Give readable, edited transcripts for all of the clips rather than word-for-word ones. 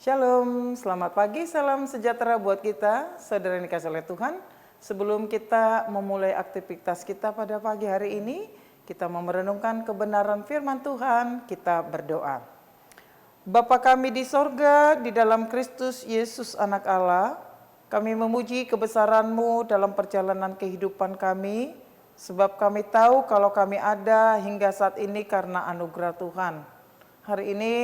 Shalom, selamat pagi, salam sejahtera buat kita, saudara yang dikasihi oleh Tuhan. Sebelum kita memulai aktivitas kita pada pagi hari ini, kita merenungkan kebenaran firman Tuhan, kita berdoa. Bapa kami di sorga, di dalam Kristus Yesus anak Allah, kami memuji kebesaran-Mu dalam perjalanan kehidupan kami, sebab kami tahu kalau kami ada hingga saat ini karena anugerah Tuhan. Hari ini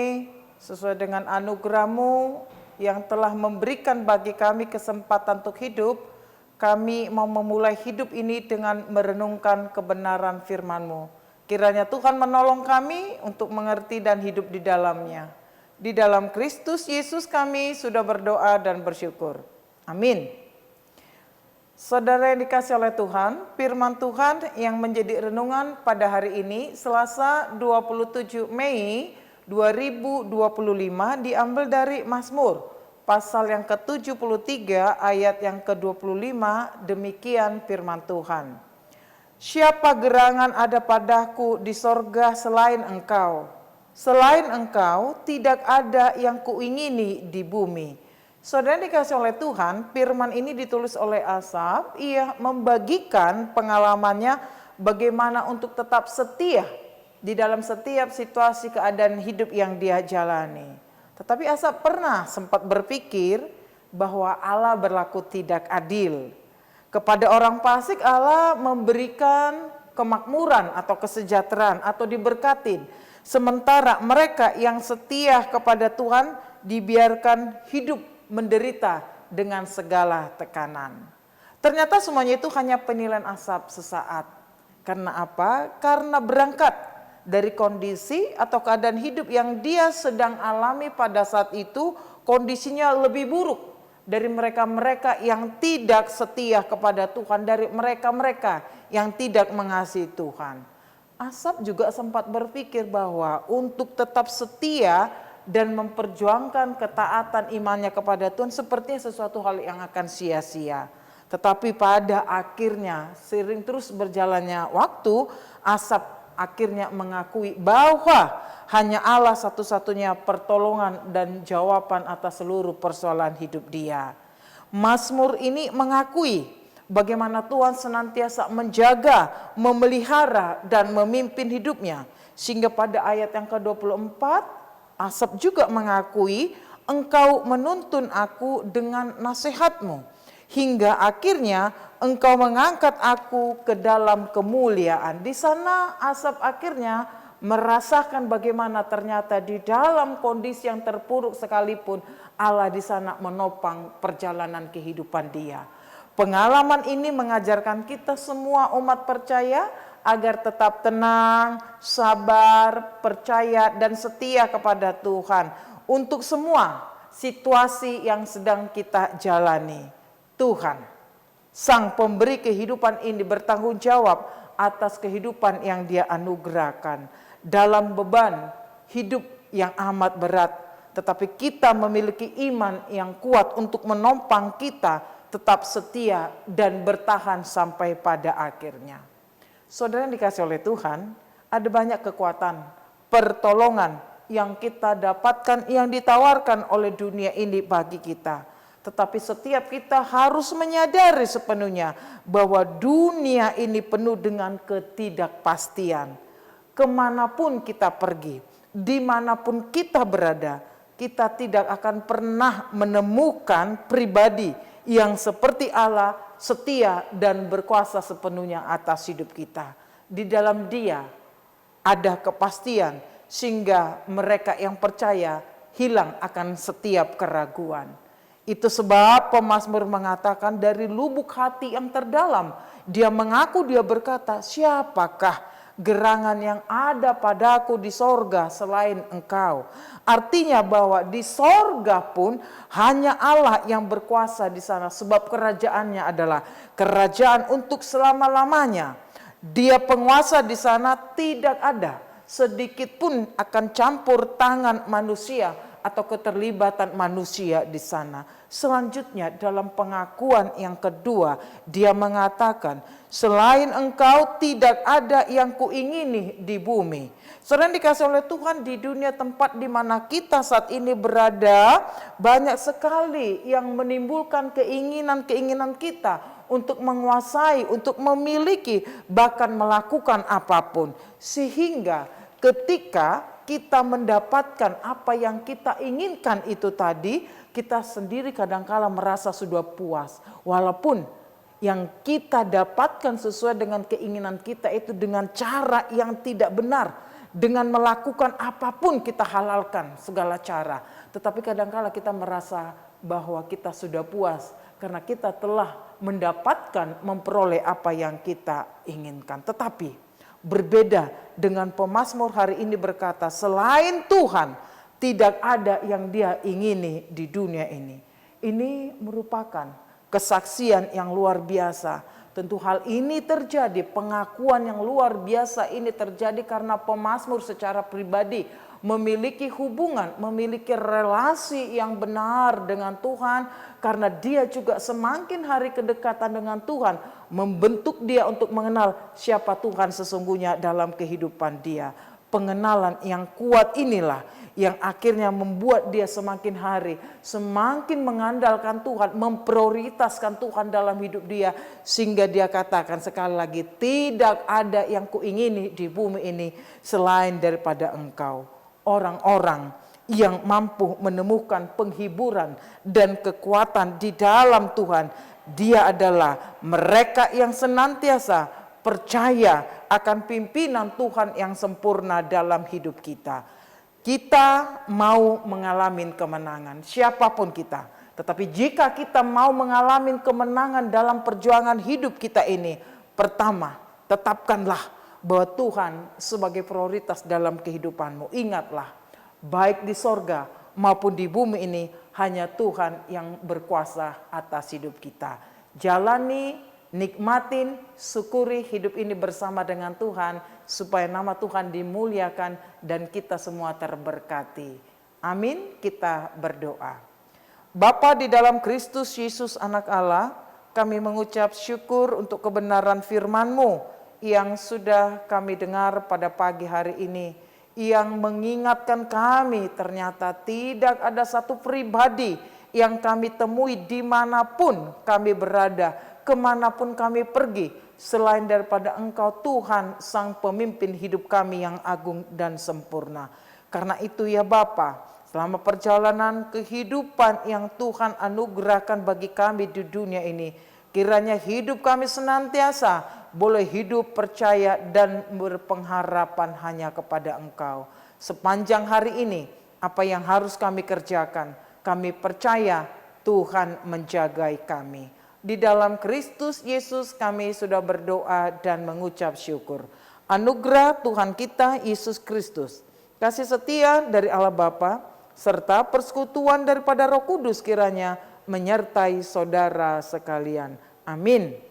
sesuai dengan anugerah-Mu yang telah memberikan bagi kami kesempatan untuk hidup, kami mau memulai hidup ini dengan merenungkan kebenaran firman-Mu. Kiranya Tuhan menolong kami untuk mengerti dan hidup di dalamnya. Di dalam Kristus Yesus kami sudah berdoa dan bersyukur. Amin. Saudara yang dikasihi oleh Tuhan, firman Tuhan yang menjadi renungan pada hari ini, Selasa 27 Mei 2025, diambil dari Mazmur pasal yang ke-73 ayat yang ke-25. Demikian firman Tuhan. Siapa gerangan ada padaku di sorga selain Engkau? Selain Engkau tidak ada yang kuingini di bumi. Saudara dikasih oleh Tuhan, firman ini ditulis oleh Asaf. Ia membagikan pengalamannya bagaimana untuk tetap setia di dalam setiap situasi keadaan hidup yang dia jalani. Tetapi Asaf pernah sempat berpikir bahwa Allah berlaku tidak adil. Kepada orang fasik Allah memberikan kemakmuran atau kesejahteraan atau diberkatin. Sementara mereka yang setia kepada Tuhan dibiarkan hidup menderita dengan segala tekanan. Ternyata semuanya itu hanya penilaian Asaf sesaat. Karena apa? Karena berangkat dari kondisi atau keadaan hidup yang dia sedang alami pada saat itu, kondisinya lebih buruk dari mereka-mereka yang tidak setia kepada Tuhan, dari mereka-mereka yang tidak mengasihi Tuhan. Asaf juga sempat berpikir bahwa untuk tetap setia dan memperjuangkan ketaatan imannya kepada Tuhan sepertinya sesuatu hal yang akan sia-sia. Tetapi pada akhirnya, seiring terus berjalannya waktu, Asaf akhirnya mengakui bahwa hanya Allah satu-satunya pertolongan dan jawaban atas seluruh persoalan hidup dia. Mazmur ini mengakui bagaimana Tuhan senantiasa menjaga, memelihara, dan memimpin hidupnya. Sehingga pada ayat yang ke-24, Asaf juga mengakui, Engkau menuntun aku dengan nasihat-Mu. Hingga akhirnya Engkau mengangkat aku ke dalam kemuliaan. Di sana Asaf akhirnya merasakan bagaimana ternyata di dalam kondisi yang terpuruk sekalipun Allah di sana menopang perjalanan kehidupan dia. Pengalaman ini mengajarkan kita semua umat percaya agar tetap tenang, sabar, percaya dan setia kepada Tuhan untuk semua situasi yang sedang kita jalani. Tuhan, Sang Pemberi kehidupan ini bertanggung jawab atas kehidupan yang Dia anugerahkan. Dalam beban hidup yang amat berat, tetapi kita memiliki iman yang kuat untuk menopang kita tetap setia dan bertahan sampai pada akhirnya. Saudara yang dikasihi oleh Tuhan, ada banyak kekuatan, pertolongan yang kita dapatkan, yang ditawarkan oleh dunia ini bagi kita. Tetapi setiap kita harus menyadari sepenuhnya bahwa dunia ini penuh dengan ketidakpastian. Kemanapun kita pergi, dimanapun kita berada, kita tidak akan pernah menemukan pribadi yang seperti Allah, setia dan berkuasa sepenuhnya atas hidup kita. Di dalam Dia ada kepastian sehingga mereka yang percaya hilang akan setiap keraguan. Itu sebab pemazmur mengatakan dari lubuk hati yang terdalam, dia mengaku, dia berkata, siapakah gerangan yang ada padaku di sorga selain Engkau? Artinya bahwa di sorga pun hanya Allah yang berkuasa di sana, sebab kerajaannya adalah kerajaan untuk selama-lamanya. Dia penguasa di sana, tidak ada sedikit pun akan campur tangan manusia atau keterlibatan manusia di sana. Selanjutnya dalam pengakuan yang kedua, dia mengatakan, selain engkau tidak ada yang kuingini di bumi. Saudara dikasih oleh Tuhan, di dunia tempat di mana kita saat ini berada, banyak sekali yang menimbulkan keinginan-keinginan kita untuk menguasai, untuk memiliki, bahkan melakukan apapun. Sehingga ketika kita mendapatkan apa yang kita inginkan itu tadi, kita sendiri kadangkala merasa sudah puas. Walaupun yang kita dapatkan sesuai dengan keinginan kita itu dengan cara yang tidak benar. Dengan melakukan apapun kita halalkan segala cara. Tetapi kadangkala kita merasa bahwa kita sudah puas. Karena kita telah mendapatkan, memperoleh apa yang kita inginkan. Tetapi berbeda dengan pemazmur hari ini berkata, selain Tuhan tidak ada yang dia ingini di dunia ini. Ini merupakan kesaksian yang luar biasa. Tentu hal ini terjadi, pengakuan yang luar biasa ini terjadi karena pemazmur secara pribadi memiliki hubungan, memiliki relasi yang benar dengan Tuhan, karena dia juga semakin hari kedekatan dengan Tuhan membentuk dia untuk mengenal siapa Tuhan sesungguhnya dalam kehidupan dia. Pengenalan yang kuat inilah yang akhirnya membuat dia semakin hari semakin mengandalkan Tuhan, memprioritaskan Tuhan dalam hidup dia, sehingga dia katakan sekali lagi, tidak ada yang kuingini di bumi ini selain daripada engkau. Orang-orang yang mampu menemukan penghiburan dan kekuatan di dalam Tuhan, dia adalah mereka yang senantiasa percaya akan pimpinan Tuhan yang sempurna dalam hidup kita. Kita mau mengalami kemenangan, siapapun kita. Tetapi jika kita mau mengalami kemenangan dalam perjuangan hidup kita ini, pertama, tetapkanlah bahwa Tuhan sebagai prioritas dalam kehidupanmu. Ingatlah, baik di sorga maupun di bumi ini, hanya Tuhan yang berkuasa atas hidup kita. Jalani, nikmatin, syukuri hidup ini bersama dengan Tuhan, supaya nama Tuhan dimuliakan dan kita semua terberkati. Amin. Kita berdoa. Bapa di dalam Kristus Yesus Anak Allah, kami mengucap syukur untuk kebenaran firman-Mu yang sudah kami dengar pada pagi hari ini, yang mengingatkan kami ternyata tidak ada satu pribadi yang kami temui dimanapun kami berada, kemanapun kami pergi, selain daripada Engkau Tuhan, Sang Pemimpin hidup kami yang agung dan sempurna. Karena itu ya Bapa, selama perjalanan kehidupan yang Tuhan anugerahkan bagi kami di dunia ini, kiranya hidup kami senantiasa boleh hidup percaya dan berpengharapan hanya kepada Engkau. Sepanjang hari ini, apa yang harus kami kerjakan, kami percaya Tuhan menjagai kami. Di dalam Kristus Yesus kami sudah berdoa dan mengucap syukur. Anugerah Tuhan kita Yesus Kristus, kasih setia dari Allah Bapa, serta persekutuan daripada Roh Kudus kiranya menyertai saudara sekalian. Amin.